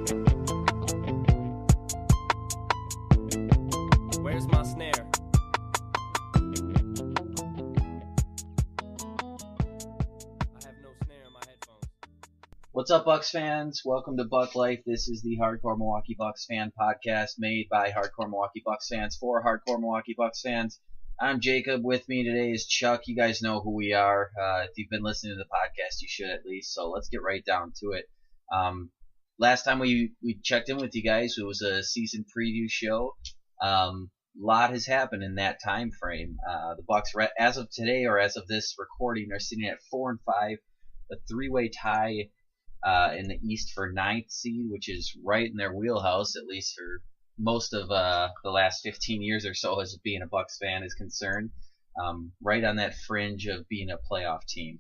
Where's my snare? I have no snare in my headphones. What's up, Bucks fans? Welcome to Buck Life. This is the Hardcore Milwaukee Bucks fan podcast made by Hardcore Milwaukee Bucks fans for Hardcore Milwaukee Bucks fans. I'm Jacob. With me today is Chuck. You guys know who we are. If you've been listening to the podcast, you should at least. So let's get right down to it. Last time we checked in with you guys, it was a season preview show. Lot has happened in that time frame. The Bucks, as of today or as of this recording, are sitting at 4-5, a three-way tie in the East for ninth seed, which is right in their wheelhouse, at least for most of the last 15 years or so, as being a Bucks fan is concerned. Right on that fringe of being a playoff team.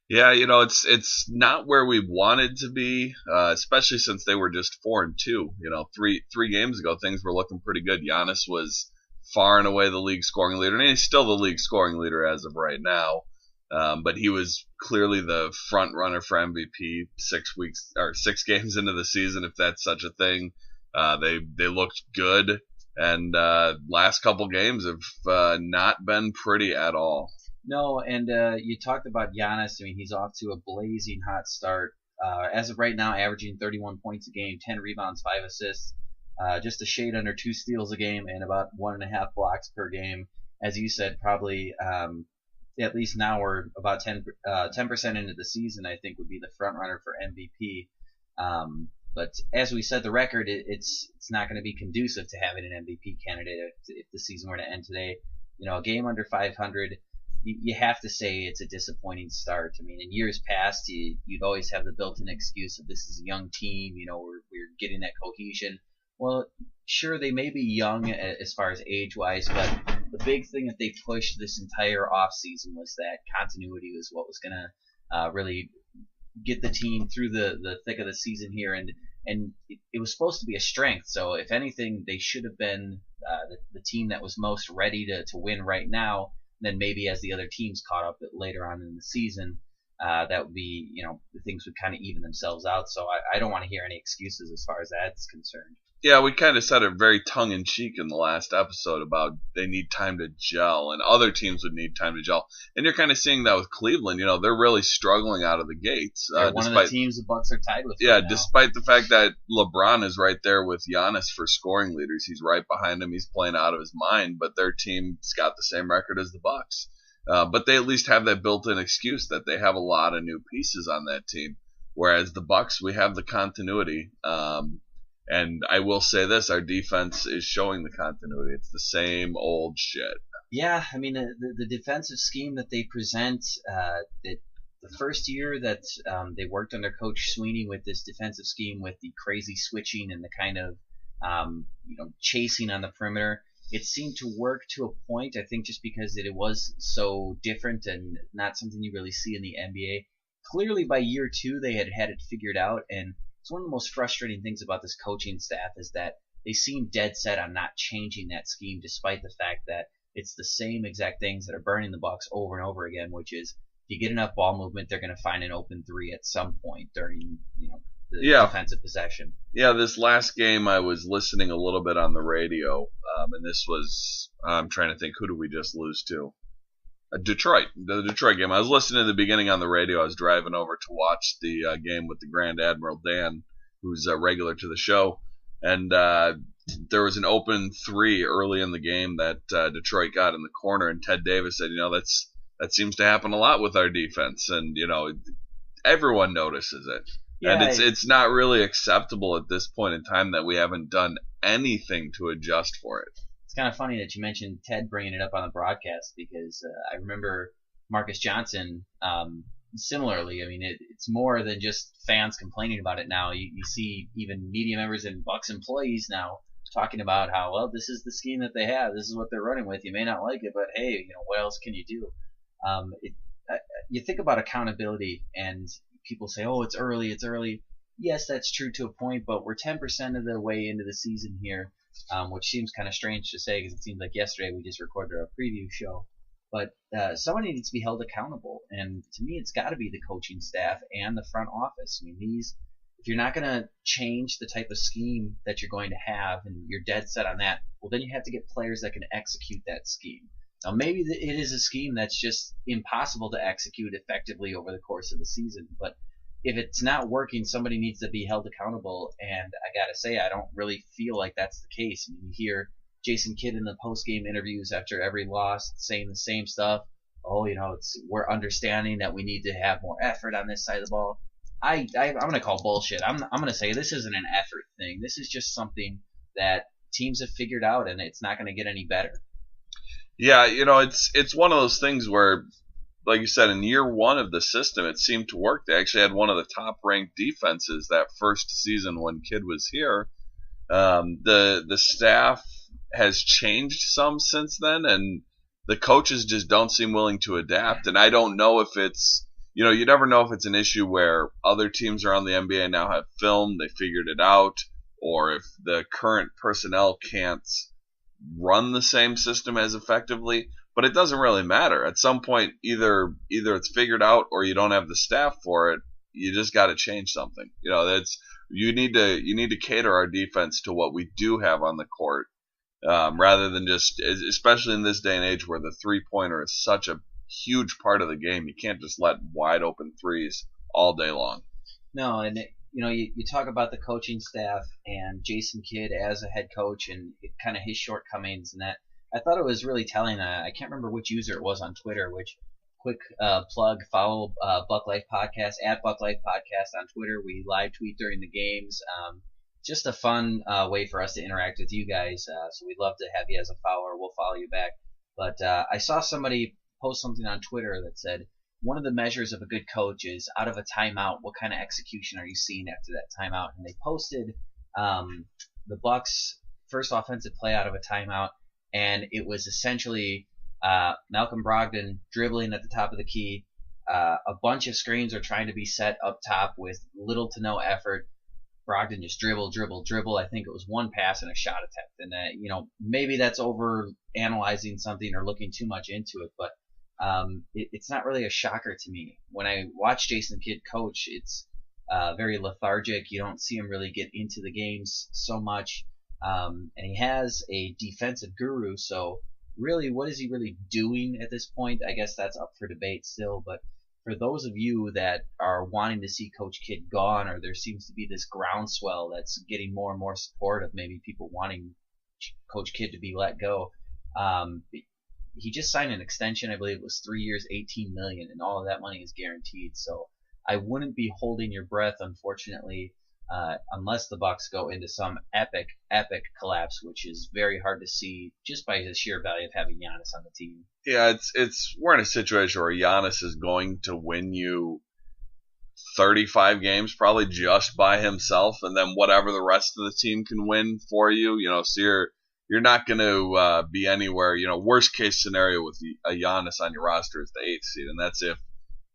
Yeah, you know, it's not where we wanted to be, especially since they were just 4-2. You know, three games ago, things were looking pretty good. Giannis was far and away the league scoring leader, and he's still the league scoring leader as of right now. But he was clearly the front runner for MVP 6 games into the season, if that's such a thing. They looked good, and last couple games have not been pretty at all. No, and you talked about Giannis. I mean, he's off to a blazing hot start. As of right now, averaging 31 points a game, 10 rebounds, 5 assists, just a shade under 2 steals a game, and about 1.5 blocks per game. As you said, probably at least now we're about 10% into the season, I think would be the front runner for MVP. But as we said, the record, it's not going to be conducive to having an MVP candidate if the season were to end today. You know, a game under 500, you have to say it's a disappointing start. I mean, in years past, you'd always have the built-in excuse of this is a young team, you know, we're getting that cohesion. Well, sure, they may be young as far as age-wise, but the big thing that they pushed this entire offseason was that continuity was what was going to really get the team through the thick of the season here, and it was supposed to be a strength. So if anything, they should have been the team that was most ready to win right now. Then maybe as the other teams caught up later on in the season, that would be, you know, things would kind of even themselves out. So I don't want to hear any excuses as far as that's concerned. Yeah, we kind of said it very tongue-in-cheek in the last episode about they need time to gel, and other teams would need time to gel. And you're kind of seeing that with Cleveland. You know, they're really struggling out of the gates. They're one of the teams the Bucks are tied with. Yeah, right now. Despite the fact that LeBron is right there with Giannis for scoring leaders. He's right behind him. He's playing out of his mind, but their team's got the same record as the Bucks. But they at least have that built-in excuse that they have a lot of new pieces on that team. Whereas the Bucks, we have the continuity. And I will say this, our defense is showing the continuity. It's the same old shit. Yeah, I mean, the defensive scheme that they present, the first year that they worked under Coach Sweeney with this defensive scheme with the crazy switching and the kind of, chasing on the perimeter, it seemed to work to a point, I think just because it was so different and not something you really see in the NBA. Clearly by year 2, they had it figured out, and it's one of the most frustrating things about this coaching staff is that they seem dead set on not changing that scheme, despite the fact that it's the same exact things that are burning the Bucks over and over again, which is if you get enough ball movement, they're going to find an open three at some point during the defensive possession. Yeah, this last game I was listening a little bit on the radio, and this was, I'm trying to think, who did we just lose to? Detroit, the Detroit game. I was listening to the beginning on the radio. I was driving over to watch the game with the Grand Admiral Dan, who's a regular to the show, and there was an open three early in the game that Detroit got in the corner, and Ted Davis said, that seems to happen a lot with our defense, and everyone notices it. Yeah, and it's not really acceptable at this point in time that we haven't done anything to adjust for it. It's kind of funny that you mentioned Ted bringing it up on the broadcast because I remember Marcus Johnson similarly. I mean, it's more than just fans complaining about it now. You see even media members and Bucks employees now talking about how, well, this is the scheme that they have. This is what they're running with. You may not like it, but hey, what else can you do? You think about accountability and people say, oh, it's early. Yes, that's true to a point, but we're 10% of the way into the season here. Which seems kind of strange to say because it seems like yesterday we just recorded our preview show. But somebody needs to be held accountable, and to me, it's got to be the coaching staff and the front office. I mean, if you're not going to change the type of scheme that you're going to have and you're dead set on that, well, then you have to get players that can execute that scheme. Now, maybe it is a scheme that's just impossible to execute effectively over the course of the season, but if it's not working, somebody needs to be held accountable, and I got to say, I don't really feel like that's the case. I mean, you hear Jason Kidd in the post-game interviews after every loss saying the same stuff. Oh, we're understanding that we need to have more effort on this side of the ball. I'm going to call bullshit. I'm going to say this isn't an effort thing. This is just something that teams have figured out, and it's not going to get any better. Yeah, it's one of those things where, like you said, in year one of the system, it seemed to work. They actually had one of the top-ranked defenses that first season when Kidd was here. The staff has changed some since then, and the coaches just don't seem willing to adapt. And I don't know if it's, you never know if it's an issue where other teams around the NBA now have film, they figured it out, or if the current personnel can't run the same system as effectively. But it doesn't really matter. At some point, either it's figured out or you don't have the staff for it. You just got to change something. You need to cater our defense to what we do have on the court, rather than just, especially in this day and age where the 3-pointer is such a huge part of the game. You can't just let wide open threes all day long. No, and you talk about the coaching staff and Jason Kidd as a head coach and kind of his shortcomings and that. I thought it was really telling. I can't remember which user it was on Twitter. Which quick plug: follow Buck Life Podcast at Buck Life Podcast on Twitter. We live tweet during the games. Just a fun way for us to interact with you guys. So we'd love to have you as a follower. We'll follow you back. But I saw somebody post something on Twitter that said one of the measures of a good coach is out of a timeout, what kind of execution are you seeing after that timeout? And they posted the Bucks' first offensive play out of a timeout. And it was essentially Malcolm Brogdon dribbling at the top of the key. A bunch of screens are trying to be set up top with little to no effort. Brogdon just dribble. I think it was one pass and a shot attempt. And maybe that's over analyzing something or looking too much into it, but it's not really a shocker to me. When I watch Jason Kidd coach, it's very lethargic. You don't see him really get into the games so much. And he has a defensive guru, so really, what is he really doing at this point? I guess that's up for debate still, but for those of you that are wanting to see Coach Kidd gone, or there seems to be this groundswell that's getting more and more support of maybe people wanting Coach Kidd to be let go, he just signed an extension. I believe it was 3 years, $18 million, and all of that money is guaranteed, so I wouldn't be holding your breath, unfortunately, unless the Bucks go into some epic collapse, which is very hard to see just by the sheer value of having Giannis on the team. Yeah, we're in a situation where Giannis is going to win you 35 games probably just by himself, and then whatever the rest of the team can win for you. So you're not going to be anywhere. Worst case scenario with a Giannis on your roster is the 8th seed, and that's if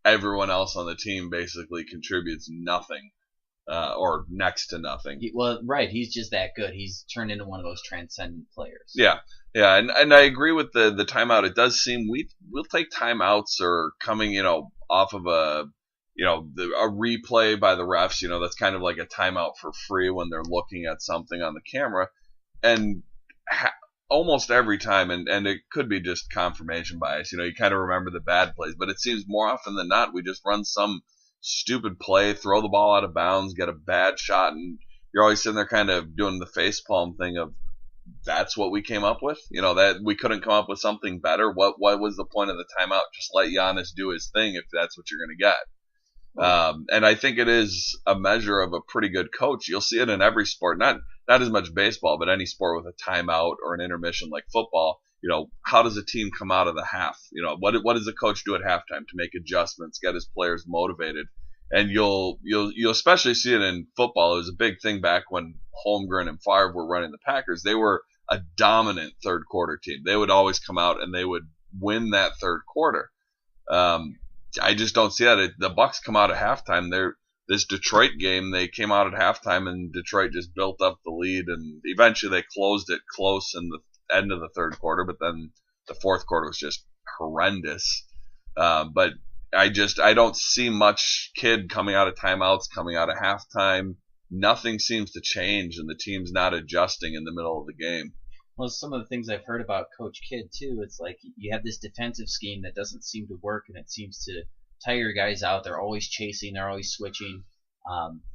everyone else on the team basically contributes nothing. Or next to nothing. Right. He's just that good. He's turned into one of those transcendent players. Yeah, and I agree with the timeout. It does seem we'll take timeouts or coming, off of a replay by the refs. That's kind of like a timeout for free when they're looking at something on the camera, and almost every time, and it could be just confirmation bias. You kind of remember the bad plays, but it seems more often than not we just run some stupid play, throw the ball out of bounds, get a bad shot, and you're always sitting there kind of doing the facepalm thing of, that's what we came up with? That we couldn't come up with something better? What was the point of the timeout? Just let Giannis do his thing if that's what you're going to get. And I think it is a measure of a pretty good coach. You'll see it in every sport, not as much baseball, but any sport with a timeout or an intermission like football. How does a team come out of the half? What does the coach do at halftime to make adjustments, get his players motivated? And you'll especially see it in football. It was a big thing back when Holmgren and Favre were running the Packers. They were a dominant third quarter team. They would always come out and they would win that third quarter. I just don't see that. The Bucks come out at halftime. This Detroit game, they came out at halftime and Detroit just built up the lead, and eventually they closed it close in the end of the third quarter, but then the fourth quarter was just horrendous. But I don't see much kid coming out of timeouts, coming out of halftime. Nothing seems to change, and the team's not adjusting in the middle of the game. Well, some of the things I've heard about Coach Kidd, too, it's like you have this defensive scheme that doesn't seem to work, and it seems to tire guys out. They're always chasing. They're always switching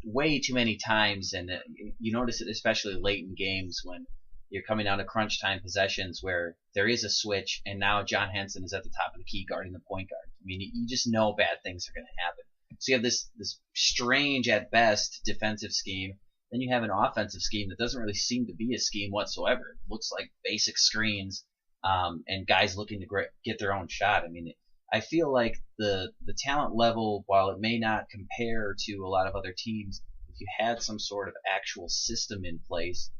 way too many times. And you notice it especially late in games when you're coming down to crunch time possessions where there is a switch, and now John Henson is at the top of the key guarding the point guard. I mean, you just know bad things are going to happen. So you have this strange, at best, defensive scheme. Then you have an offensive scheme that doesn't really seem to be a scheme whatsoever. It looks like basic screens and guys looking to get their own shot. I mean, I feel like the talent level, while it may not compare to a lot of other teams, if you had some sort of actual system in place,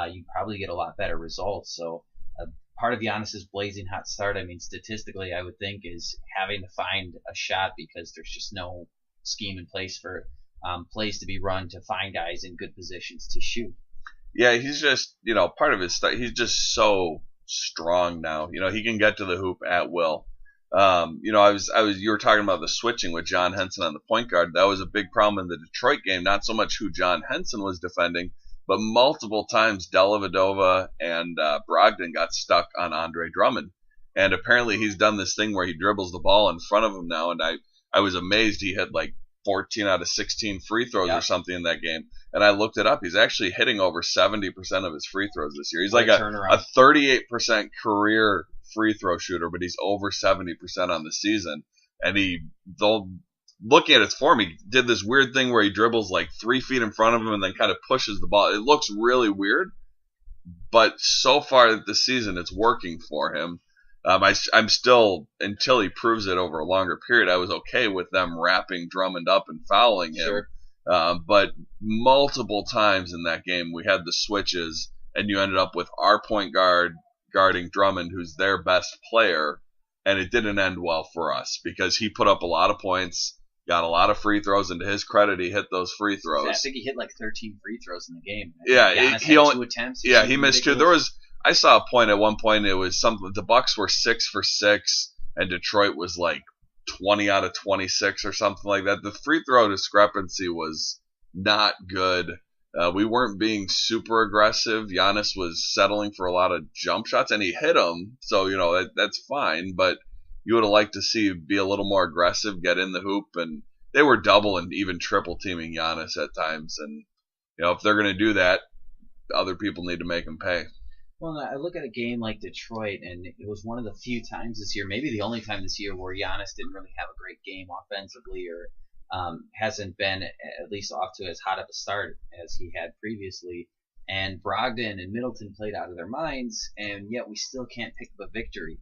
you'd probably get a lot better results. So part of Giannis's blazing hot start, I mean, statistically, I would think, is having to find a shot because there's just no scheme in place for plays to be run to find guys in good positions to shoot. Yeah, he's just, part of his stuff. He's just so strong now. He can get to the hoop at will. You were talking about the switching with John Henson on the point guard. That was a big problem in the Detroit game. Not so much who John Henson was defending, but multiple times Dellavedova and Brogdon got stuck on Andre Drummond. And apparently he's done this thing where he dribbles the ball in front of him now. And I was amazed he had like 14 out of 16 free throws or something in that game. And I looked it up. He's actually hitting over 70% of his free throws this year. He's like a 38% career free throw shooter, but he's over 70% on the season. And looking at his form, he did this weird thing where he dribbles like 3 feet in front of him and then kind of pushes the ball. It looks really weird, but so far this season it's working for him. I'm still, until he proves it over a longer period, I was okay with them wrapping Drummond up and fouling him. Sure. But multiple times in that game we had the switches, and you ended up with our point guard guarding Drummond, who's their best player, and it didn't end well for us because he put up a lot of points, got a lot of free throws, and to his credit, he hit those free throws. I think he hit like 13 free throws in the game. Yeah, he only 2 attempts. Yeah, he missed 2. I saw a point at one point. It was something. The Bucks were 6 for 6, and Detroit was like 20 out of 26 or something like that. The free throw discrepancy was not good. We weren't being super aggressive. Giannis was settling for a lot of jump shots, and he hit them, so that's fine. But you would have liked to see be a little more aggressive, get in the hoop, and they were double and even triple teaming Giannis at times. And if they're going to do that, other people need to make them pay. Well, I look at a game like Detroit, and it was one of the few times this year, maybe the only time this year, where Giannis didn't really have a great game offensively, or hasn't been at least off to as hot of a start as he had previously. And Brogdon and Middleton played out of their minds, and yet we still can't pick up a victory.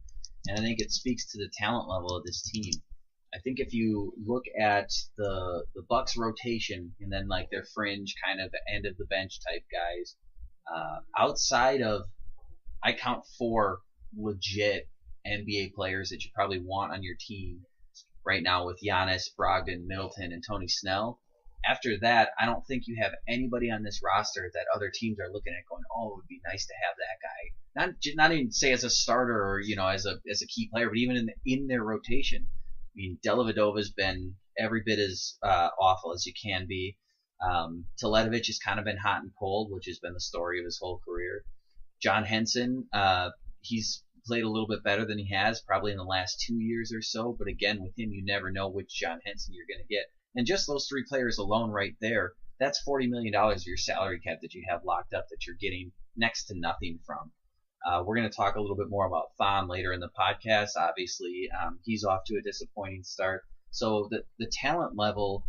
And I think it speaks to the talent level of this team. I think if you look at the Bucks rotation and then like their fringe kind of end of the bench type guys, outside of, I count 4 legit NBA players that you probably want on your team right now with Giannis, Brogdon, Middleton, and Tony Snell. After that, I don't think you have anybody on this roster that other teams are looking at going, oh, it would be nice to have that guy. Not even say as a starter or as a key player, but even in their rotation. I mean, Dellavedova's been every bit as awful as you can be. Teletovic has kind of been hot and cold, which has been the story of his whole career. John Henson, he's played a little bit better than he has probably in the last 2 years or so, but again, with him, you never know which John Henson you're going to get. And just those 3 players alone right there, that's $40 million of your salary cap that you have locked up that you're getting next to nothing from. We're going to talk a little bit more about Thon later in the podcast. Obviously, he's off to a disappointing start. So the talent level,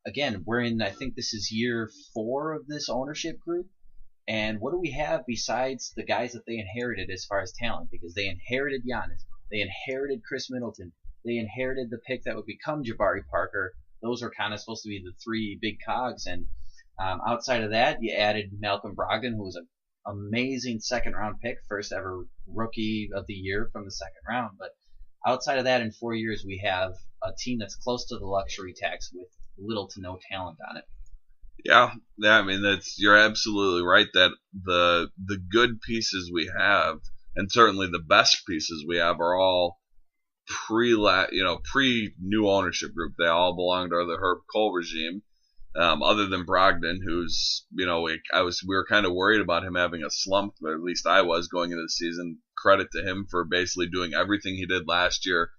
again, we're in, I think this is year 4 of this ownership group. And what do we have besides the guys that they inherited as far as talent? Because they inherited Giannis. They inherited Chris Middleton. They inherited the pick that would become Jabari Parker. Those are kind of supposed to be the 3 big cogs. And outside of that, you added Malcolm Brogdon, who was an amazing second-round pick, first ever rookie of the year from the second round. But outside of that, in 4 years, we have a team that's close to the luxury tax with little to no talent on it. Yeah, I mean you're absolutely right that the good pieces we have, and certainly the best pieces we have, are all pre new ownership group. They all belong to the Herb Cole regime. Other than Brogdon, who's, we were kind of worried about him having a slump, but at least I was going into the season. Credit to him for basically doing everything he did last year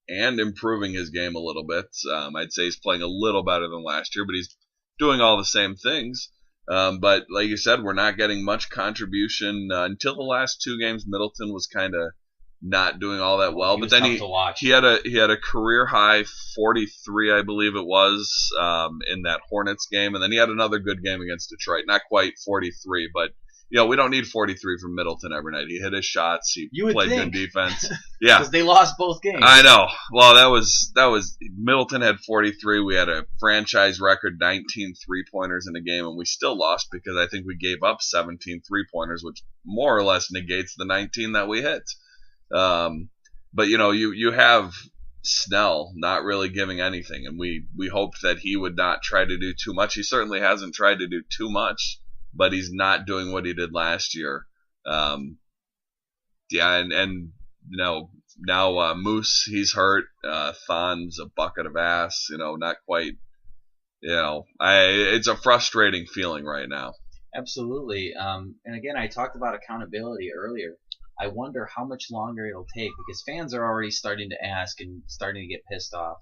and improving his game a little bit. I'd say he's playing a little better than last year, but he's doing all the same things. But like you said, we're not getting much contribution until the last 2 games. Middleton was kind of not doing all that well, but then he had a career high 43, I believe it was, in that Hornets game, and then he had another good game against Detroit. Not quite 43, but we don't need 43 from Middleton every night. He hit his shots. He played good defense. Yeah, because they lost both games. I know. Well, that was Middleton had 43. We had a franchise record 19 3-pointers in a game, and we still lost because I think we gave up 17 3-pointers, which more or less negates the 19 that we hit. But you have Snell not really giving anything, and we hoped that he would not try to do too much. He certainly hasn't tried to do too much, but he's not doing what he did last year. Now Moose, he's hurt. Thon's a bucket of ass. Not quite. It's a frustrating feeling right now. Absolutely. And again, I talked about accountability earlier. I wonder how much longer it'll take, because fans are already starting to ask and starting to get pissed off.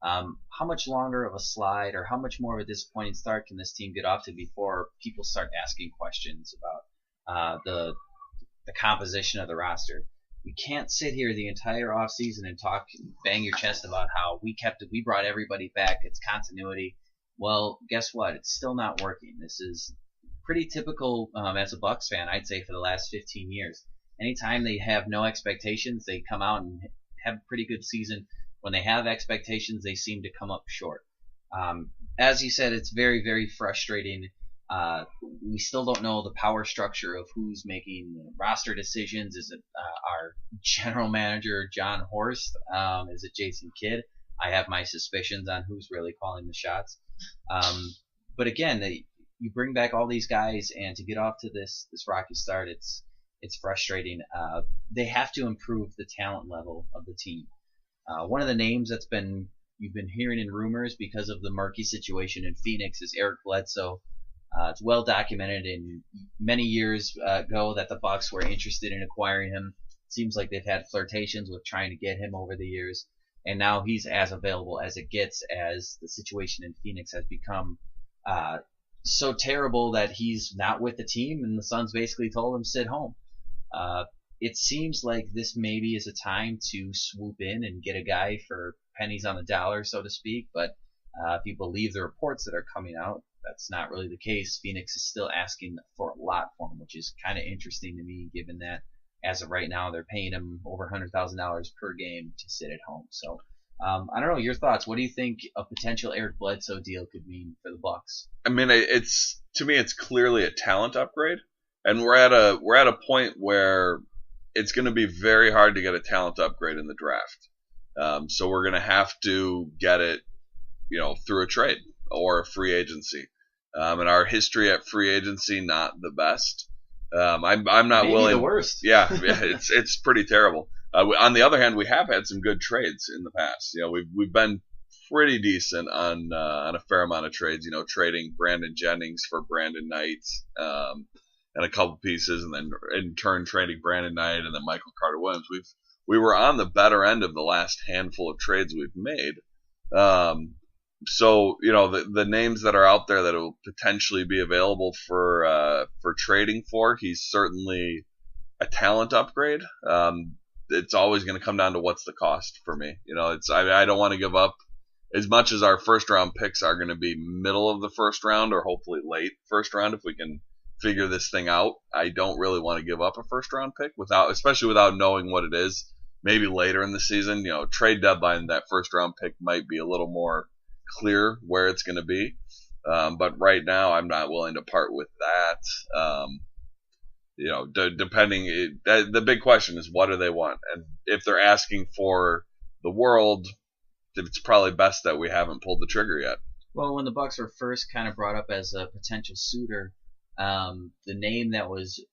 How much longer of a slide, or how much more of a disappointing start can this team get off to before people start asking questions about the composition of the roster? You can't sit here the entire offseason and bang your chest about how we brought everybody back, it's continuity. Well, guess what? It's still not working. This is pretty typical as a Bucks fan, I'd say, for the last 15 years. Anytime they have no expectations, they come out and have a pretty good season. When they have expectations, they seem to come up short. As you said, it's very, very frustrating. We still don't know the power structure of who's making roster decisions. Is it our general manager, John Horst? Is it Jason Kidd? I have my suspicions on who's really calling the shots. But again, you bring back all these guys, and to get off to this rocky start, it's frustrating. They have to improve the talent level of the team. One of the names you've been hearing in rumors because of the murky situation in Phoenix is Eric Bledsoe. It's well documented in many years ago that the Bucks were interested in acquiring him. It seems like they've had flirtations with trying to get him over the years, and now he's as available as it gets, as the situation in Phoenix has become so terrible that he's not with the team, and the Suns basically told him sit home. It seems like this maybe is a time to swoop in and get a guy for pennies on the dollar, so to speak. But if you believe the reports that are coming out, that's not really the case. Phoenix is still asking for a lot for him, which is kind of interesting to me, given that as of right now they're paying him over $100,000 per game to sit at home. So I don't know, your thoughts. What do you think a potential Eric Bledsoe deal could mean for the Bucks? I mean, to me, it's clearly a talent upgrade, and we're at a point where it's going to be very hard to get a talent upgrade in the draft. So we're going to have to get it, through a trade or a free agency. And our history at free agency, not the best. I'm not Maybe willing. The worst. Yeah, it's pretty terrible. On the other hand, we have had some good trades in the past. We've been pretty decent on a fair amount of trades. Trading Brandon Jennings for Brandon Knight, and a couple pieces, and then in turn trading Brandon Knight and then Michael Carter-Williams. We were on the better end of the last handful of trades we've made. So the names that are out there that will potentially be available for trading for, he's certainly a talent upgrade. It's always going to come down to what's the cost for me. I don't want to give up as much as our first round picks are going to be middle of the first round or hopefully late first round if we can figure this thing out. I don't really want to give up a first round pick especially without knowing what it is. Maybe later in the season, trade deadline, that first round pick might be a little more clear where it's going to be. But right now, I'm not willing to part with that. The big question is, what do they want? And if they're asking for the world, it's probably best that we haven't pulled the trigger yet. Well, when the Bucks were first kind of brought up as a potential suitor, the name that was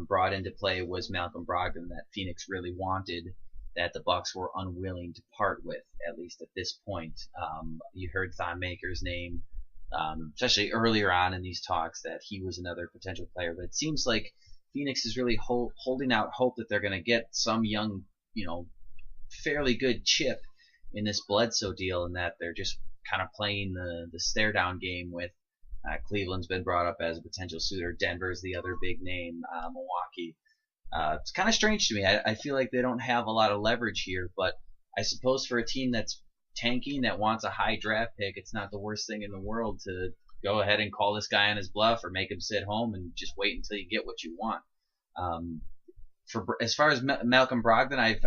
brought into play was Malcolm Brogdon, that Phoenix really wanted. that the Bucks were unwilling to part with, at least at this point. You heard Thon Maker's name, especially earlier on in these talks, that he was another potential player. But it seems like Phoenix is really holding out hope that they're going to get some young, fairly good chip in this Bledsoe deal, and that they're just kind of playing the stare down game with Cleveland's been brought up as a potential suitor. Denver's the other big name. Milwaukee. It's kind of strange to me. I feel like they don't have a lot of leverage here, but I suppose for a team that's tanking, that wants a high draft pick, it's not the worst thing in the world to go ahead and call this guy on his bluff or make him sit home and just wait until you get what you want. As far as Malcolm Brogdon, I've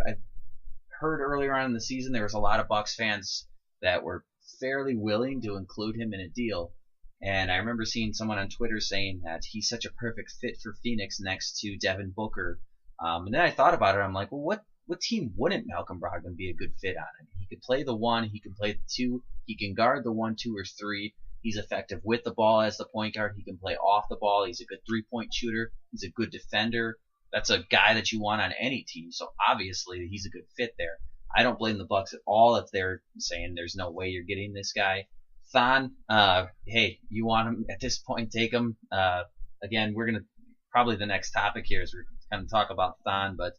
heard earlier on in the season there was a lot of Bucks fans that were fairly willing to include him in a deal. And I remember seeing someone on Twitter saying that he's such a perfect fit for Phoenix next to Devin Booker. And then I thought about it. I'm like, well, what team wouldn't Malcolm Brogdon be a good fit on? I mean, he could play the 1, he can play the 2, he can guard the 1, 2, or 3. He's effective with the ball as the point guard. He can play off the ball. He's a good three-point shooter. He's a good defender. That's a guy that you want on any team. So obviously he's a good fit there. I don't blame the Bucks at all if they're saying there's no way you're getting this guy. Thon, hey, you want him at this point, take him. Again, we're going to probably the next topic here is we're going to talk about Thon, but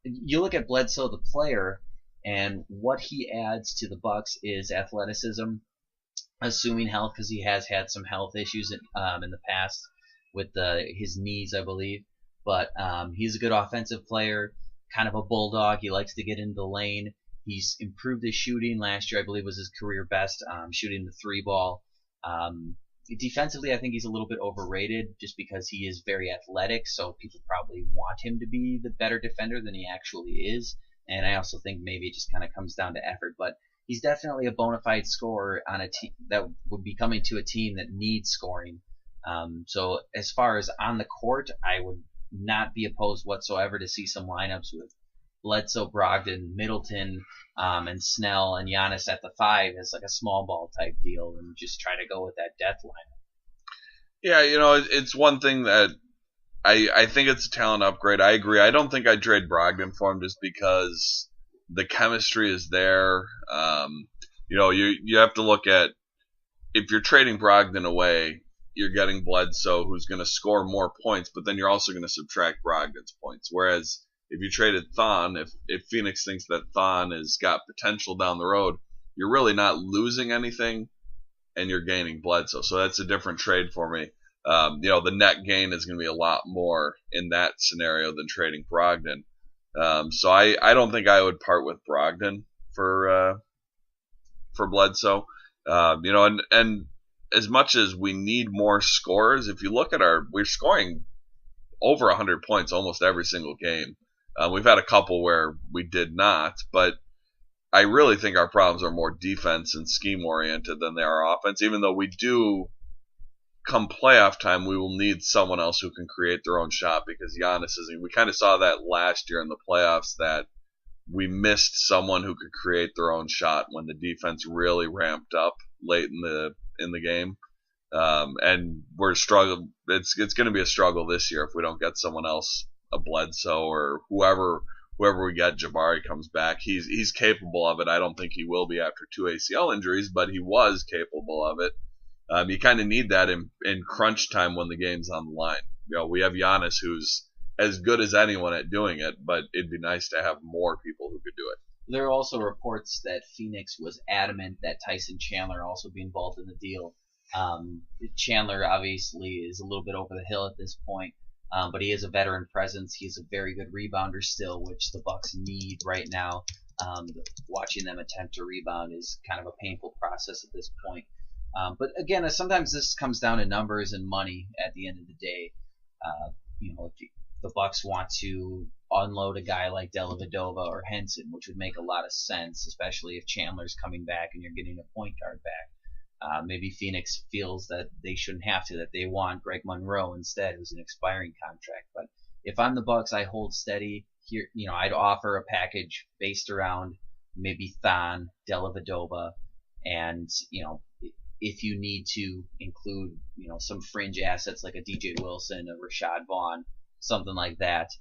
you look at Bledsoe, the player, and what he adds to the Bucks is athleticism, assuming health, because he has had some health issues in the past with his knees, I believe. But he's a good offensive player, kind of a bulldog. He likes to get into the lane. He's improved his shooting. Last year, I believe, was his career best, shooting the 3-ball. Defensively, I think he's a little bit overrated just because he is very athletic, so people probably want him to be the better defender than he actually is. And I also think maybe it just kind of comes down to effort. But he's definitely a bona fide scorer on a team that would be coming to a team that needs scoring. So as far as on the court, I would not be opposed whatsoever to see some lineups with Bledsoe, Brogdon, Middleton, and Snell and Giannis at the 5 as like a small ball type deal, and just try to go with that death lineup. Yeah, it's one thing that I think it's a talent upgrade. I agree. I don't think I'd trade Brogdon for him just because the chemistry is there. You have to look at, if you're trading Brogdon away, you're getting Bledsoe, who's going to score more points, but then you're also going to subtract Brogdon's points. Whereas if you traded Thon, if Phoenix thinks that Thon has got potential down the road, you're really not losing anything, and you're gaining Bledsoe. So that's a different trade for me. The net gain is going to be a lot more in that scenario than trading Brogdon. So I don't think I would part with Brogdon for Bledsoe. And as much as we need more scores, if you look at we're scoring over 100 points almost every single game. We've had a couple where we did not, but I really think our problems are more defense and scheme oriented than they are offense. Even though we do, come playoff time, we will need someone else who can create their own shot, because Giannis isn't. We kind of saw that last year in the playoffs, that we missed someone who could create their own shot when the defense really ramped up late in the game. And we're struggling. It's going to be a struggle this year if we don't get someone else, a Bledsoe or whoever we get. Jabari comes back. He's capable of it. I don't think he will be after 2 ACL injuries, but he was capable of it. You kind of need that in crunch time when the game's on the line. We have Giannis, who's as good as anyone at doing it, but it'd be nice to have more people who could do it. There are also reports that Phoenix was adamant that Tyson Chandler also be involved in the deal. Chandler obviously is a little bit over the hill at this point, but he is a veteran presence. He's a very good rebounder still, which the Bucks need right now. Watching them attempt to rebound is kind of a painful process at this point. But again, sometimes this comes down to numbers and money at the end of the day. If the Bucks want to unload a guy like Dellavedova or Henson, which would make a lot of sense, especially if Chandler's coming back and you're getting a point guard back. Maybe Phoenix feels that they shouldn't have to, that they want Greg Monroe instead, who's an expiring contract. But if I'm the Bucks, I hold steady here. I'd offer a package based around maybe Thon, Dellavedova, and if you need to include some fringe assets like a DJ Wilson, a Rashad Bond, something like that.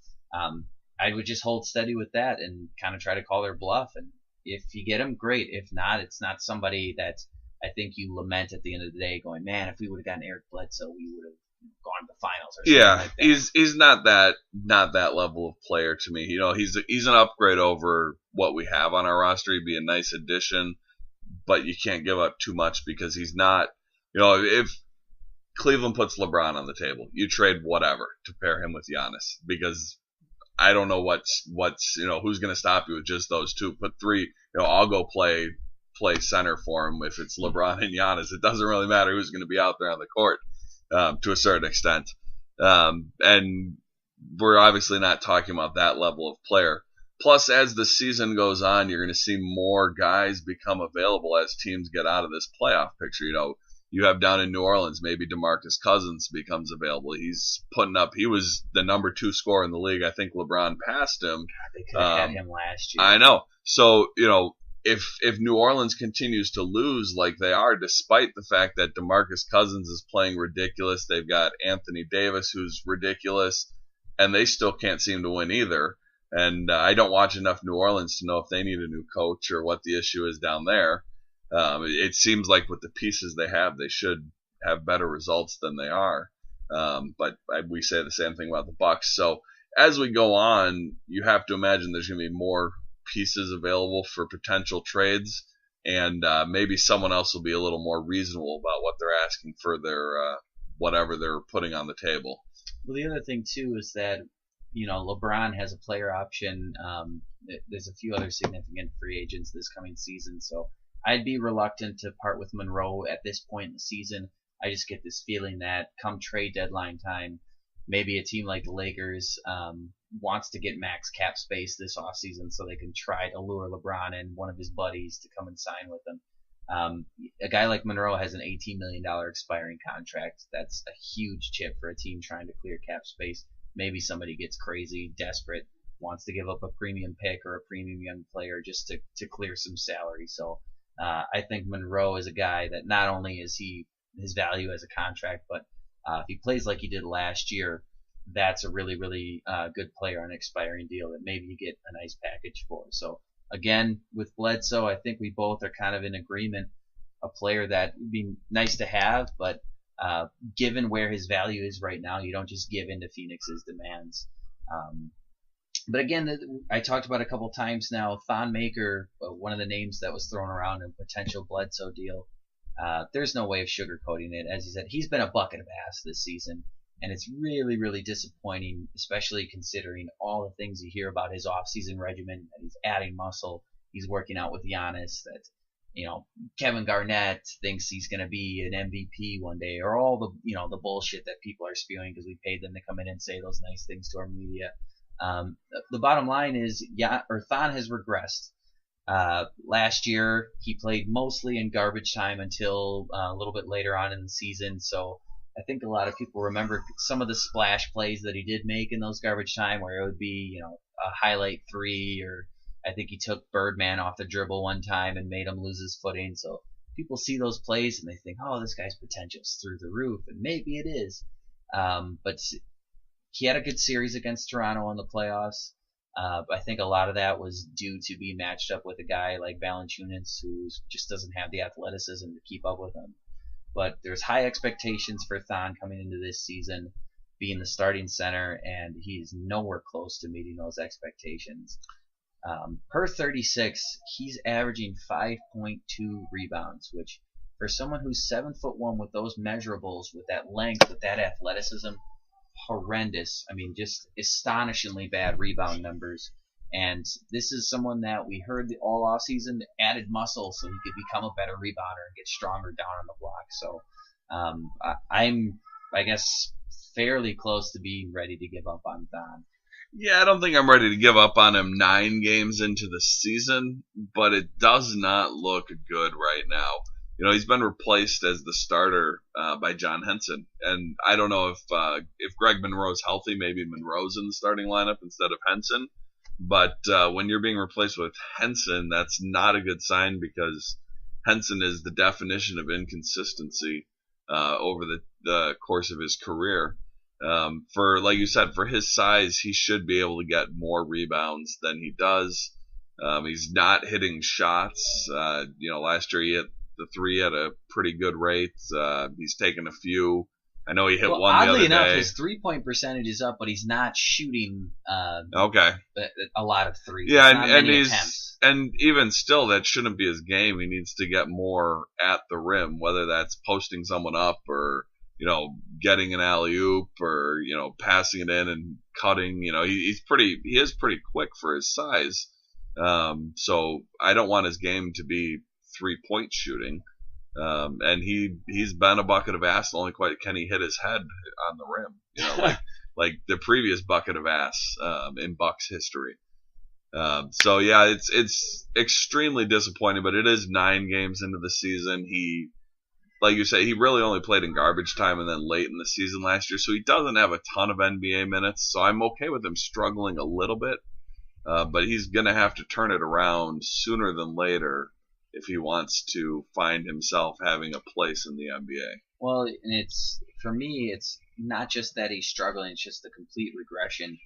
I would just hold steady with that and kind of try to call their bluff. And if you get him, great. If not, it's not somebody that I think you lament at the end of the day, going, man, if we would have gotten Eric Bledsoe, we would have gone to the finals or something like that. He's not that level of player to me. You know, he's an upgrade over what we have on our roster. He'd be a nice addition, but you can't give up too much because he's not. You know, if Cleveland puts LeBron on the table, you trade whatever to pair him with Giannis because I don't know what's who's going to stop you with just those two. Put three. You know, I'll go play center for him if it's LeBron and Giannis. It doesn't really matter who's going to be out there on the court to a certain extent. And we're obviously not talking about that level of player. Plus, as the season goes on, you're going to see more guys become available as teams get out of this playoff picture. You know, you have down in New Orleans, maybe DeMarcus Cousins becomes available. He's putting up. He was the number 2 scorer in the league. I think LeBron passed him. God, they could have had him last year. I know. So, you know, if New Orleans continues to lose like they are, despite the fact that DeMarcus Cousins is playing ridiculous, they've got Anthony Davis who's ridiculous, and they still can't seem to win either. And I don't watch enough New Orleans to know if they need a new coach or what the issue is down there. It seems like with the pieces they have, they should have better results than they are. But we say the same thing about the Bucks. So as we go on, you have to imagine there's going to be more pieces available for potential trades, and maybe someone else will be a little more reasonable about what they're asking for their whatever they're putting on the table. Well, the other thing too is that LeBron has a player option. There's a few other significant free agents this coming season, so I'd be reluctant to part with Monroe at this point in the season. I just get this feeling that come trade deadline time, maybe a team like the Lakers wants to get max cap space this offseason so they can try to lure LeBron and one of his buddies to come and sign with them. A guy like Monroe has an $18 million expiring contract. That's a huge chip for a team trying to clear cap space. Maybe somebody gets crazy, desperate, wants to give up a premium pick or a premium young player just to clear some salary. So I think Monroe is a guy that not only is his value as a contract, but if he plays like he did last year, that's a really, really good player on an expiring deal that maybe you get a nice package for. So again, with Bledsoe, I think we both are kind of in agreement. A player that would be nice to have, but given where his value is right now, you don't just give in to Phoenix's demands. But again, I talked about a couple times now, Thon Maker, one of the names that was thrown around in a potential Bledsoe deal. There's no way of sugarcoating it. As you said, he's been a bucket of ass this season, and it's really, really disappointing, especially considering all the things you hear about his off-season regimen, that he's adding muscle, he's working out with Giannis, that Kevin Garnett thinks he's going to be an MVP one day, or all the bullshit that people are spewing because we paid them to come in and say those nice things to our media. The bottom line is, Thon has regressed. Last year, he played mostly in garbage time until a little bit later on in the season. So I think a lot of people remember some of the splash plays that he did make in those garbage time, where it would be, a highlight three, or I think he took Birdman off the dribble one time and made him lose his footing. So people see those plays and they think, oh, this guy's potential's through the roof, and maybe it is. But he had a good series against Toronto in the playoffs. I think a lot of that was due to being matched up with a guy like Valanciunas, who just doesn't have the athleticism to keep up with him. But there's high expectations for Thon coming into this season, being the starting center, and he's nowhere close to meeting those expectations. Per 36, he's averaging 5.2 rebounds, which for someone who's 7'1" with those measurables, with that length, with that athleticism, horrendous. I mean, just astonishingly bad rebound numbers. And this is someone that we heard all offseason added muscle so he could become a better rebounder and get stronger down on the block. So I'm, I guess, fairly close to being ready to give up on Thon. Yeah, I don't think I'm ready to give up on him 9 games into the season, but it does not look good right now. He's been replaced as the starter by John Henson, and I don't know if Greg Monroe's healthy, maybe Monroe's in the starting lineup instead of Henson. But when you're being replaced with Henson, that's not a good sign, because Henson is the definition of inconsistency over the course of his career. For, like you said, for his size, he should be able to get more rebounds than he does. He's not hitting shots. Last year he hit the three at a pretty good rate. He's taken a few. I know he hit one the other day. Oddly enough, his 3-point percentage is up, but he's not shooting okay. a lot of threes. Yeah, and attempts. And even still, that shouldn't be his game. He needs to get more at the rim, whether that's posting someone up or getting an alley oop or passing it in and cutting. He is pretty quick for his size. So I don't want his game to be 3-point shooting. And he's been a bucket of ass. Only quite can he hit his head on the rim, like the previous bucket of ass in Bucks history. So yeah, it's extremely disappointing. But it is 9 games into the season. He, like you say, he really only played in garbage time and then late in the season last year, so he doesn't have a ton of NBA minutes. So I'm okay with him struggling a little bit, but he's gonna have to turn it around sooner than later if he wants to find himself having a place in the NBA. Well, and for me, it's not just that he's struggling; it's just the complete regression.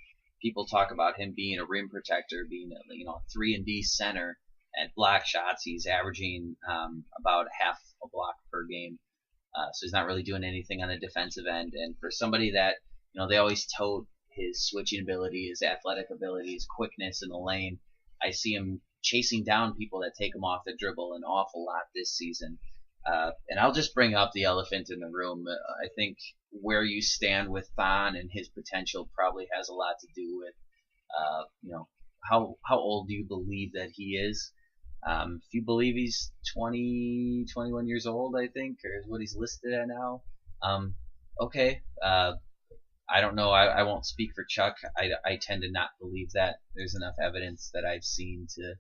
People talk about him being a rim protector, being a 3-and-D center. At block shots, he's averaging about half a block per game. So he's not really doing anything on the defensive end. And for somebody that they always tout his switching ability, his athletic ability, his quickness in the lane, I see him chasing down people that take him off the dribble an awful lot this season. And I'll just bring up the elephant in the room. I think where you stand with Thon and his potential probably has a lot to do with, how old do you believe that he is? If you believe he's 20, 21 years old, I think, or is what he's listed at now. Okay. I don't know. I won't speak for Chuck. I tend to not believe that. There's enough evidence that I've seen to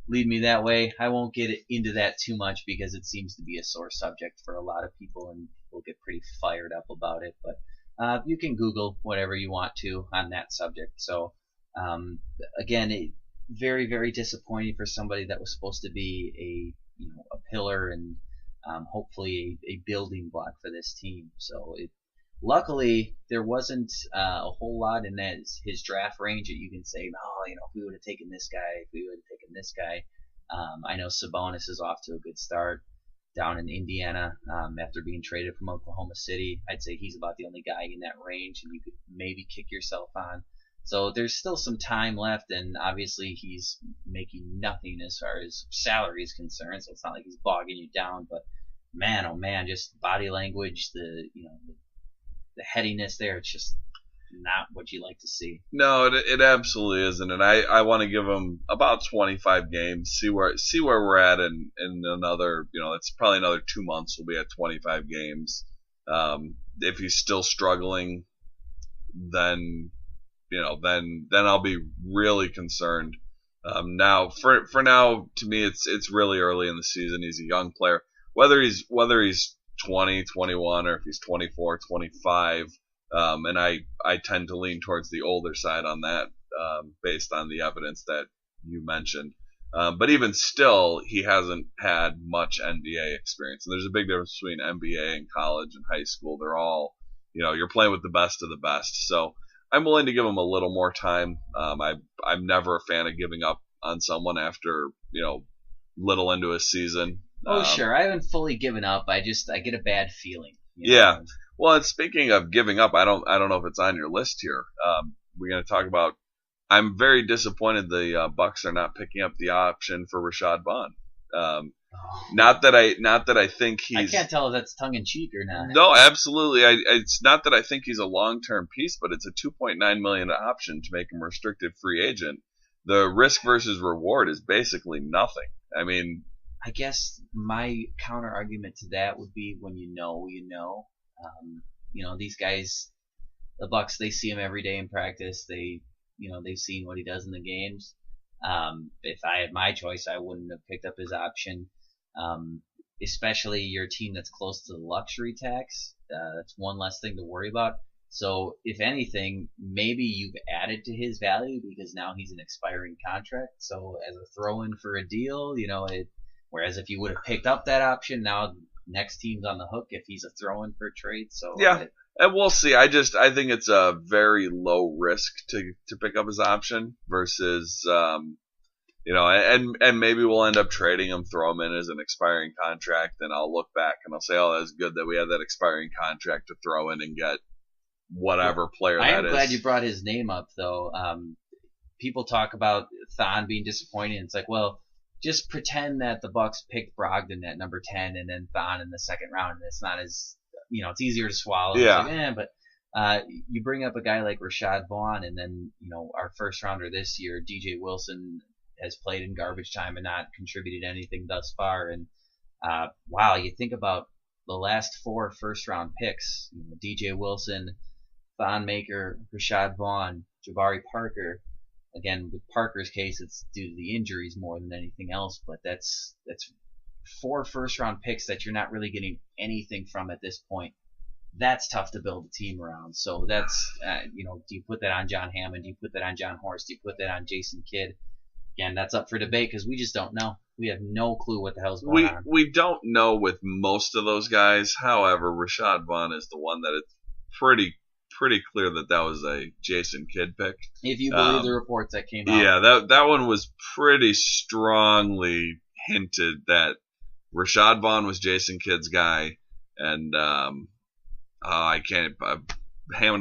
lead me that way. I won't get into that too much because it seems to be a sore subject for a lot of people, and we'll get pretty fired up about it. But you can Google whatever you want to on that subject. So again, very, very disappointing for somebody that was supposed to be a pillar and hopefully a building block for this team. So luckily there wasn't a whole lot in his draft range that you can say, if we would have taken this guy, if we would have taken this guy. I know Sabonis is off to a good start down in Indiana after being traded from Oklahoma City. I'd say he's about the only guy in that range, and you could maybe kick yourself on. So there's still some time left, and obviously he's making nothing as far as salary is concerned, so it's not like he's bogging you down. But man, oh man, just body language, the headiness there, it's just not what you like to see. No, it absolutely isn't, and I want to give him about 25 games, see where we're at in another, it's probably another 2 months we'll be at 25 games. If he's still struggling, then I'll be really concerned. Now, for now, to me, it's really early in the season. He's a young player. Whether he's 20, 21, or if he's 24, 25, and I tend to lean towards the older side on that, based on the evidence that you mentioned. But even still, he hasn't had much NBA experience. And there's a big difference between NBA and college and high school. They're all, you're playing with the best of the best. So I'm willing to give him a little more time. I'm never a fan of giving up on someone after, little into a season. Sure. I haven't fully given up. I get a bad feeling. Yeah. Well, and speaking of giving up, I don't know if it's on your list here. We're going to talk about. I'm very disappointed the Bucks are not picking up the option for Rashad Bond. Not that I think he's. I can't tell if that's tongue in cheek or not. No, absolutely. It's not that I think he's a long-term piece, but it's a $2.9 million option to make him a restricted free agent. The risk versus reward is basically nothing. I mean, I guess my counter argument to that would be when you know. These guys, the Bucks, they see him every day in practice. They've seen what he does in the games. If I had my choice, I wouldn't have picked up his option. Especially your team that's close to the luxury tax. That's one less thing to worry about. So if anything, maybe you've added to his value because now he's an expiring contract. So as a throw-in for a deal, whereas if you would have picked up that option, now next team's on the hook if he's a throw-in for a trade. So yeah, And we'll see. I think it's a very low risk to pick up his option versus, and maybe we'll end up trading him, throw him in as an expiring contract, and I'll look back and I'll say, oh, that's good that we had that expiring contract to throw in and get whatever player that is. I am glad you brought his name up, though. People talk about Thon being disappointed. It's like, well, just pretend that the Bucks picked Brogdon at number 10 and then Thon in the second round, and it's not as, it's easier to swallow. Yeah. It's like, but you bring up a guy like Rashad Bond, and then, our first rounder this year, DJ Wilson, has played in garbage time and not contributed anything thus far. And wow, you think about the last 4 first-round picks, DJ Wilson, Thon Maker, Rashad Bond, Jabari Parker. Again, with Parker's case, it's due to the injuries more than anything else, but that's 4 first-round picks that you're not really getting anything from at this point. That's tough to build a team around. So that's, do you put that on John Hammond? Do you put that on John Horst? Do you put that on Jason Kidd? Again, that's up for debate because we just don't know. We have no clue what the hell's going on. We don't know with most of those guys. However, Rashad Bond is the one that it's pretty clear that was a Jason Kidd pick. If you believe the reports that came out. Yeah, that one was pretty strongly hinted that Rashad Bond was Jason Kidd's guy, and Hammond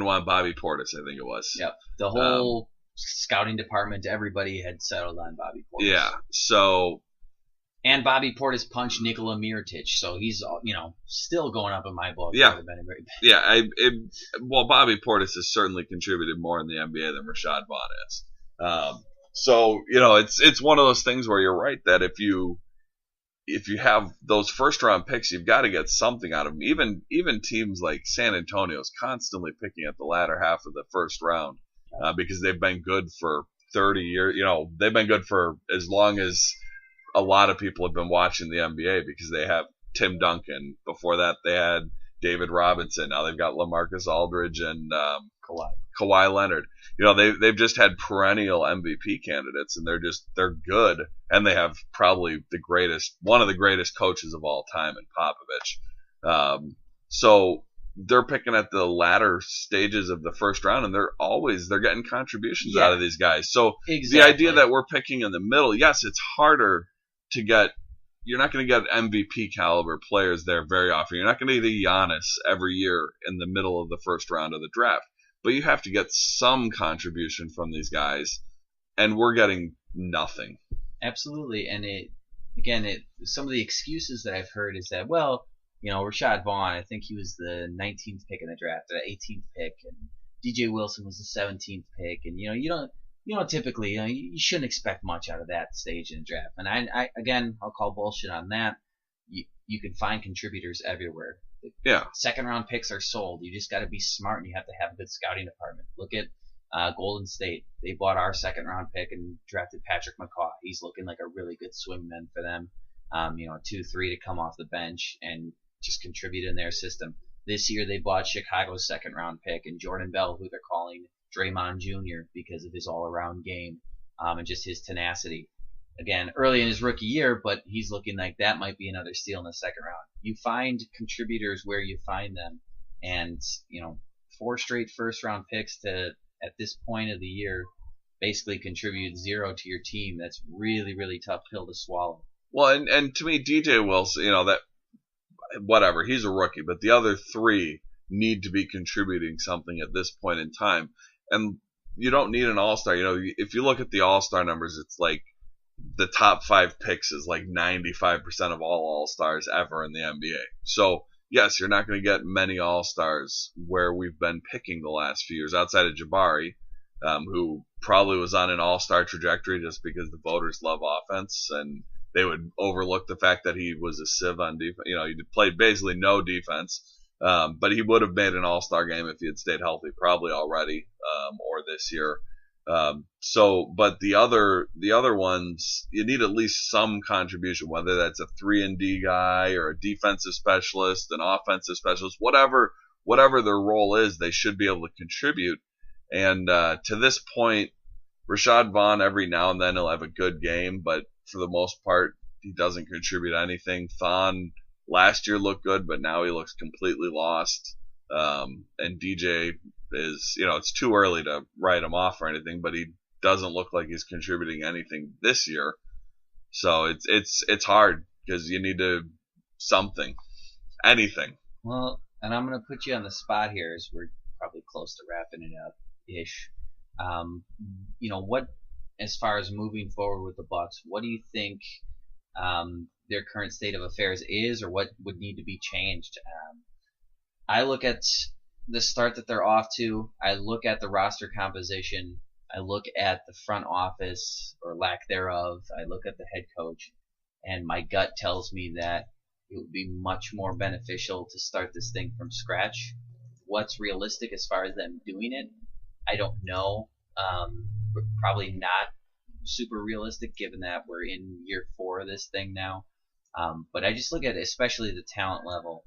wanted Bobby Portis, I think it was. Yep, the whole scouting department, everybody had settled on Bobby Portis. Yeah, so. And Bobby Portis punched Nikola Mirotic, so he's still going up in my book. Yeah, well, Bobby Portis has certainly contributed more in the NBA than Rashad Bond is. So it's one of those things where you're right that if you have those first round picks, you've got to get something out of them. Even teams like San Antonio's constantly picking at the latter half of the first round because they've been good for 30 years. They've been good for as long as a lot of people have been watching the NBA because they have Tim Duncan. Before that, they had David Robinson. Now they've got LaMarcus Aldridge and Kawhi Leonard. They've just had perennial MVP candidates, and they're good, and they have probably one of the greatest coaches of all time in Popovich. So they're picking at the latter stages of the first round, and they're getting contributions out of these guys. So the idea that we're picking in the middle, yes, it's harder to get. You're not going to get MVP caliber players there very often. You're not going to get a Giannis every year in the middle of the first round of the draft. But you have to get some contribution from these guys, and we're getting nothing. Absolutely, and some of the excuses that I've heard is that, well, Rashad Bond, I think he was the 19th pick in the draft, the 18th pick, and DJ Wilson was the 17th pick, and typically, you shouldn't expect much out of that stage in the draft. And I'll call bullshit on that. You can find contributors everywhere. Yeah. Second round picks are sold. You just got to be smart, and you have to have a good scouting department. Look at Golden State. They bought our second round pick and drafted Patrick McCaw. He's looking like a really good swingman for them. 2-3 to come off the bench and just contribute in their system. This year they bought Chicago's second round pick and Jordan Bell, who they're calling Draymond Jr. because of his all-around game and just his tenacity. Again, early in his rookie year, but he's looking like that might be another steal in the second round. You find contributors where you find them, and 4 straight first-round picks to, at this point of the year, basically contribute 0 to your team. That's really, really tough pill to swallow. Well, and to me, DJ Wilson, that whatever, he's a rookie, but the other 3 need to be contributing something at this point in time. And you don't need an all-star. If you look at the all-star numbers, it's like the top 5 picks is like 95% of all all-stars ever in the NBA. So, yes, you're not going to get many all-stars where we've been picking the last few years, outside of Jabari, who probably was on an all-star trajectory just because the voters love offense, and they would overlook the fact that he was a sieve on defense. He played basically no defense. But he would have made an all-star game if he had stayed healthy, probably already, or this year. But the other ones, you need at least some contribution, whether that's a 3-and-D guy or a defensive specialist, an offensive specialist, whatever their role is, they should be able to contribute. And to this point, Rashad Bond, every now and then he'll have a good game, but for the most part, he doesn't contribute anything. Thon last year looked good, but now he looks completely lost. And DJ is, it's too early to write him off or anything, but he doesn't look like he's contributing anything this year. So it's hard because you need anything. Well, and I'm going to put you on the spot here as we're probably close to wrapping it up ish. What, as far as moving forward with the Bucks, what do you think their current state of affairs is, or what would need to be changed? I look at the start that they're off to. I look at the roster composition. I look at the front office, or lack thereof. I look at the head coach, and my gut tells me that it would be much more beneficial to start this thing from scratch. What's realistic as far as them doing it, I don't know. Probably not super realistic, given that we're in year 4 of this thing now. But I just look at especially the talent level.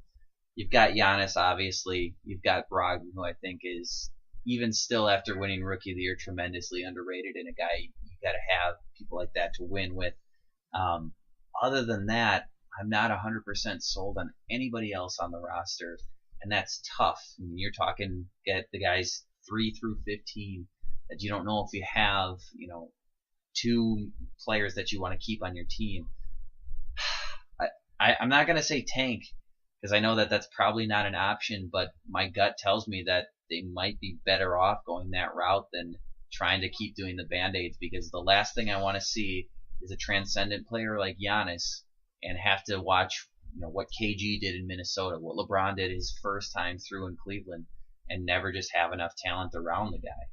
You've got Giannis, obviously. You've got Brogdon, who I think is, even still after winning Rookie of the Year, tremendously underrated, and a guy you got to have people like that to win with. Other than that, I'm not 100% sold on anybody else on the roster, and that's tough. I mean, you're talking get the guys 3 through 15 that you don't know if you have, 2 players that you want to keep on your team. I'm not going to say tank, because I know that that's probably not an option, but my gut tells me that they might be better off going that route than trying to keep doing the Band-Aids, because the last thing I want to see is a transcendent player like Giannis and have to watch what KG did in Minnesota, what LeBron did his first time through in Cleveland, and never just have enough talent around the guy.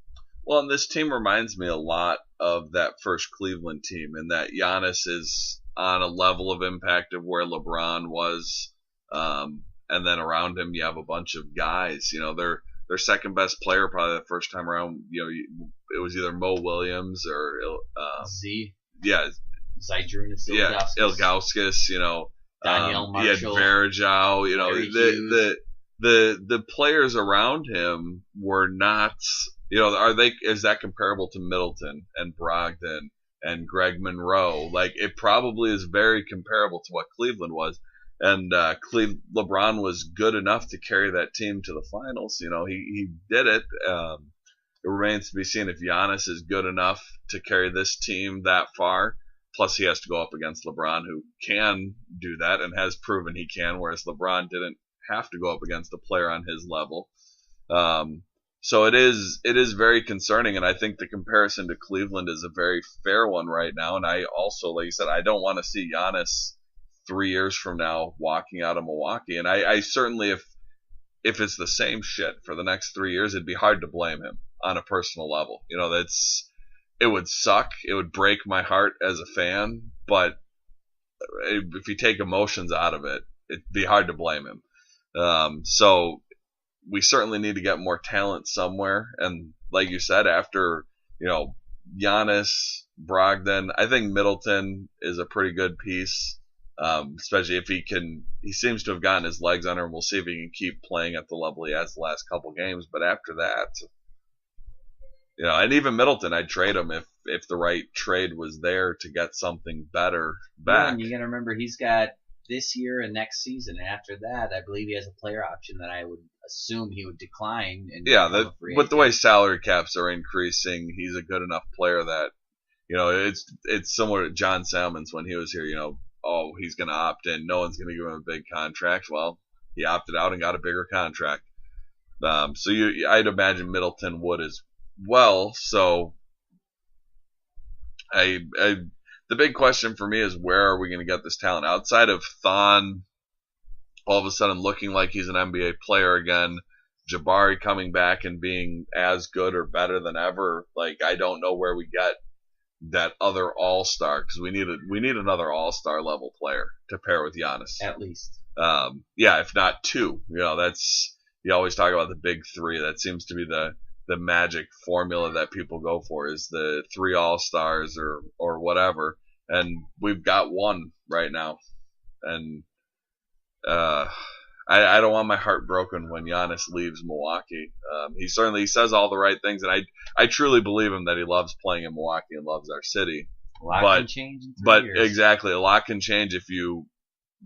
Well, and this team reminds me a lot of that first Cleveland team, in that Giannis is on a level of impact of where LeBron was, and then around him you have a bunch of guys. Their second best player probably the first time around, it was either Mo Williams or Z. Yeah, Zydrunas Ilgauskas. Yeah, Ilgauskas. Daniel Marshall. He had Varejao. The players around him were not. Is that comparable to Middleton and Brogdon and Greg Monroe? Like, it probably is very comparable to what Cleveland was. And LeBron was good enough to carry that team to the finals. He did it. It remains to be seen if Giannis is good enough to carry this team that far. Plus, he has to go up against LeBron, who can do that and has proven he can, whereas LeBron didn't have to go up against a player on his level. So it is very concerning, and I think the comparison to Cleveland is a very fair one right now. And I also, like you said, I don't want to see Giannis 3 years from now walking out of Milwaukee. And I certainly, if it's the same shit for the next 3 years, it'd be hard to blame him on a personal level. It would suck. It would break my heart as a fan. But if you take emotions out of it, it'd be hard to blame him. So we certainly need to get more talent somewhere. And like you said, after, Giannis, Brogdon, I think Middleton is a pretty good piece. Especially if he seems to have gotten his legs under him. We'll see if he can keep playing at the level he has the last couple games. But after that, and even Middleton, I'd trade him if the right trade was there to get something better back. Yeah, and you got to remember, he's got this year and next season. And after that, I believe he has a player option that I would assume he would decline. But the way salary caps are increasing, he's a good enough player that, it's similar to John Salmons when he was here, he's going to opt in. No one's going to give him a big contract. Well, he opted out and got a bigger contract. So I'd imagine Middleton would as well. So the big question for me is, where are we going to get this talent outside of Thon all of a sudden looking like he's an NBA player again, Jabari coming back and being as good or better than ever? Like, I don't know where we get that other all-star, because we need another all-star level player to pair with Giannis. At least. If not 2. That's, you always talk about the big 3. That seems to be the magic formula that people go for, is the 3 all-stars or whatever. And we've got 1 right now. And I don't want my heart broken when Giannis leaves Milwaukee. He says all the right things, and I truly believe him that he loves playing in Milwaukee and loves our city. A lot can change in 3 years. Exactly, a lot can change if you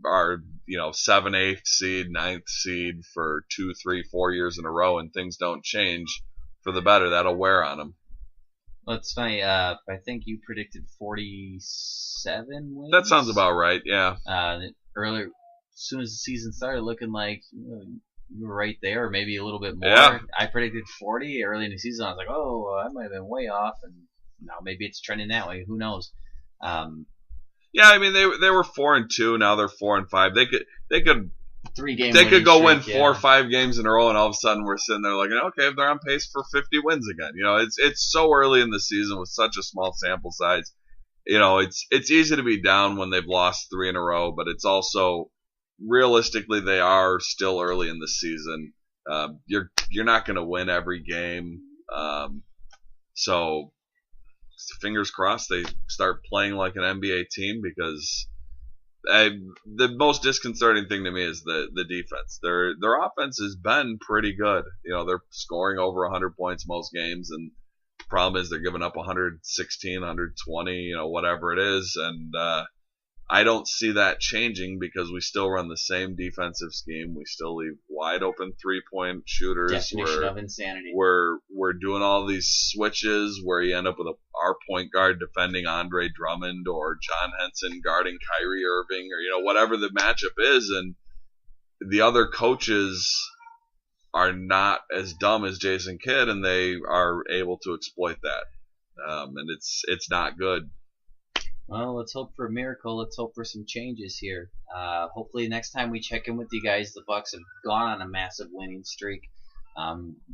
are 7th, 8th seed, 9th seed for 2, 3, 4 years in a row, and things don't change for the better. That'll wear on them. Well, it's funny. I think you predicted 47 wins. That sounds about right. Yeah. Earlier, as soon as the season started, looking like you were right there, or maybe a little bit more. Yeah. I predicted 40 early in the season. I was like, oh, I might have been way off, and now maybe it's trending that way. Who knows? Yeah, I mean they were 4-2. Now they're 4-5. They could 3-game. They could go streak, win 4 or 5 games in a row, and all of a sudden we're sitting there looking, okay, they're on pace for 50 wins again. It's so early in the season with such a small sample size. It's easy to be down when they've lost 3 in a row, but it's also realistically they are still early in the season. You're not going to win every game, so fingers crossed they start playing like an NBA team, because the most disconcerting thing to me is the defense. Their offense has been pretty good. They're scoring over 100 points most games, and the problem is they're giving up 116, 120, whatever it is, and I don't see that changing, because we still run the same defensive scheme. We still leave wide open 3-point shooters. Definition of insanity. We're doing all these switches where you end up with our point guard defending Andre Drummond, or John Henson guarding Kyrie Irving, or whatever the matchup is, and the other coaches are not as dumb as Jason Kidd, and they are able to exploit that, and it's not good. Well, let's hope for a miracle. Let's hope for some changes here. Hopefully next time we check in with you guys, the Bucks have gone on a massive winning streak.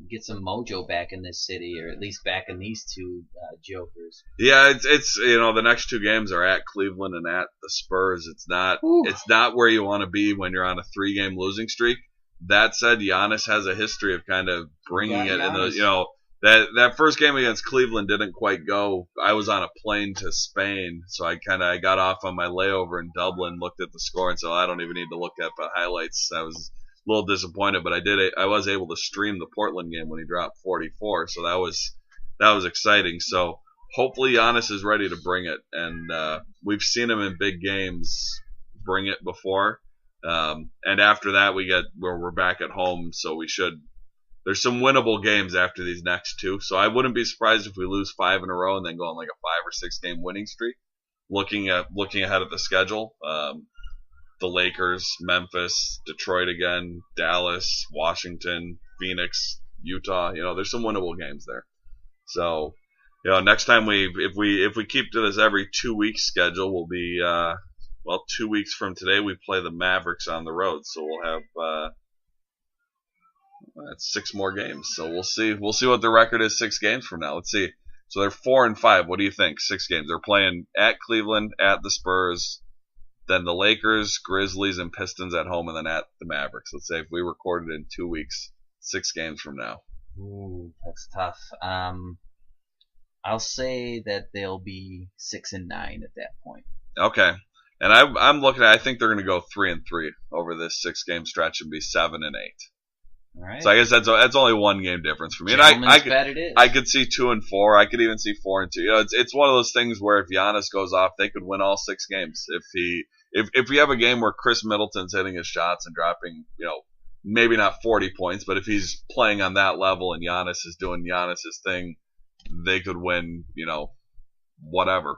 Get some mojo back in this city, or at least back in these two jokers. Yeah, it's the next 2 games are at Cleveland and at the Spurs. It's not where you want to be when you're on a 3-game losing streak. That said, Giannis has a history of kind of bringing it in those. That first game against Cleveland didn't quite go. I was on a plane to Spain, so I got off on my layover in Dublin, looked at the score, and said, I don't even need to look at the highlights. I was a little disappointed, but I was able to stream the Portland game when he dropped 44, so that was exciting. So hopefully Giannis is ready to bring it, and we've seen him in big games bring it before. And after that, we're back at home, so we should. There's some winnable games after these next 2, so I wouldn't be surprised if we lose 5 in a row and then go on like a 5 or 6 game winning streak. Looking ahead at the schedule, the Lakers, Memphis, Detroit again, Dallas, Washington, Phoenix, Utah. There's some winnable games there. So, next time if we keep to this every 2 week schedule, we'll be 2 weeks from today we play the Mavericks on the road, so we'll have. That's 6 more games, so we'll see what the record is 6 games from now. Let's see. So they're 4-5. What do you think? 6 games. They're playing at Cleveland, at the Spurs, then the Lakers, Grizzlies, and Pistons at home, and then at the Mavericks. Let's say if we recorded in 2 weeks, 6 games from now. Ooh, that's tough. I'll say that they'll be 6-9 at that point. Okay. And I'm looking at. I think they're going to go 3-3 over this 6 game stretch and be 7-8. All right. So I guess that's only 1 game difference for me. And I could see 2-4. I could even see 4-2. It's one of those things where if Giannis goes off, they could win all 6 games. If we have a game where Chris Middleton's hitting his shots and dropping, maybe not 40 points, but if he's playing on that level and Giannis is doing Giannis's thing, they could win, whatever.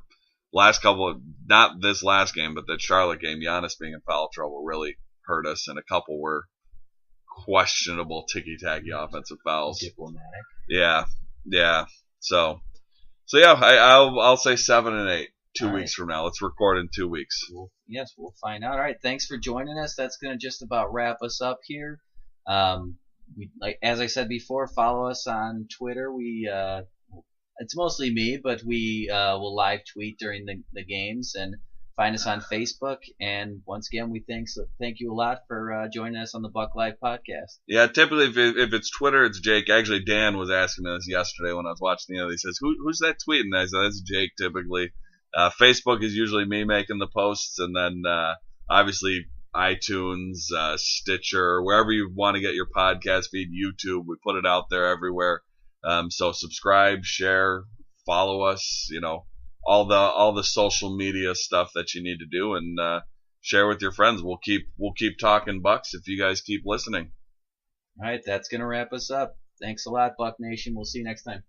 Not this last game, but that Charlotte game, Giannis being in foul trouble really hurt us, and a couple were questionable ticky-tacky offensive fouls. Diplomatic. Yeah. So yeah, I'll say 7-8. 2 All weeks from now. Let's record in 2 weeks. Yes, we'll find out. All right, thanks for joining us. That's going to just about wrap us up here. As I said before, follow us on Twitter. It's mostly me, but we will live tweet during the games, and find us on Facebook. And once again, we thank you a lot for joining us on the Buck Live podcast. Yeah, typically if it's Twitter, it's Jake. Actually, Dan was asking me this yesterday when I was watching the other. He says, "Who's that tweeting?" I said, "That's Jake." Typically. Facebook is usually me making the posts, and then obviously iTunes, Stitcher, wherever you want to get your podcast feed, YouTube, we put it out there everywhere. So subscribe, share, follow us, all the social media stuff that you need to do, and share with your friends. We'll keep talking Bucks if you guys keep listening. All right, that's gonna wrap us up. Thanks a lot, Buck Nation. We'll see you next time.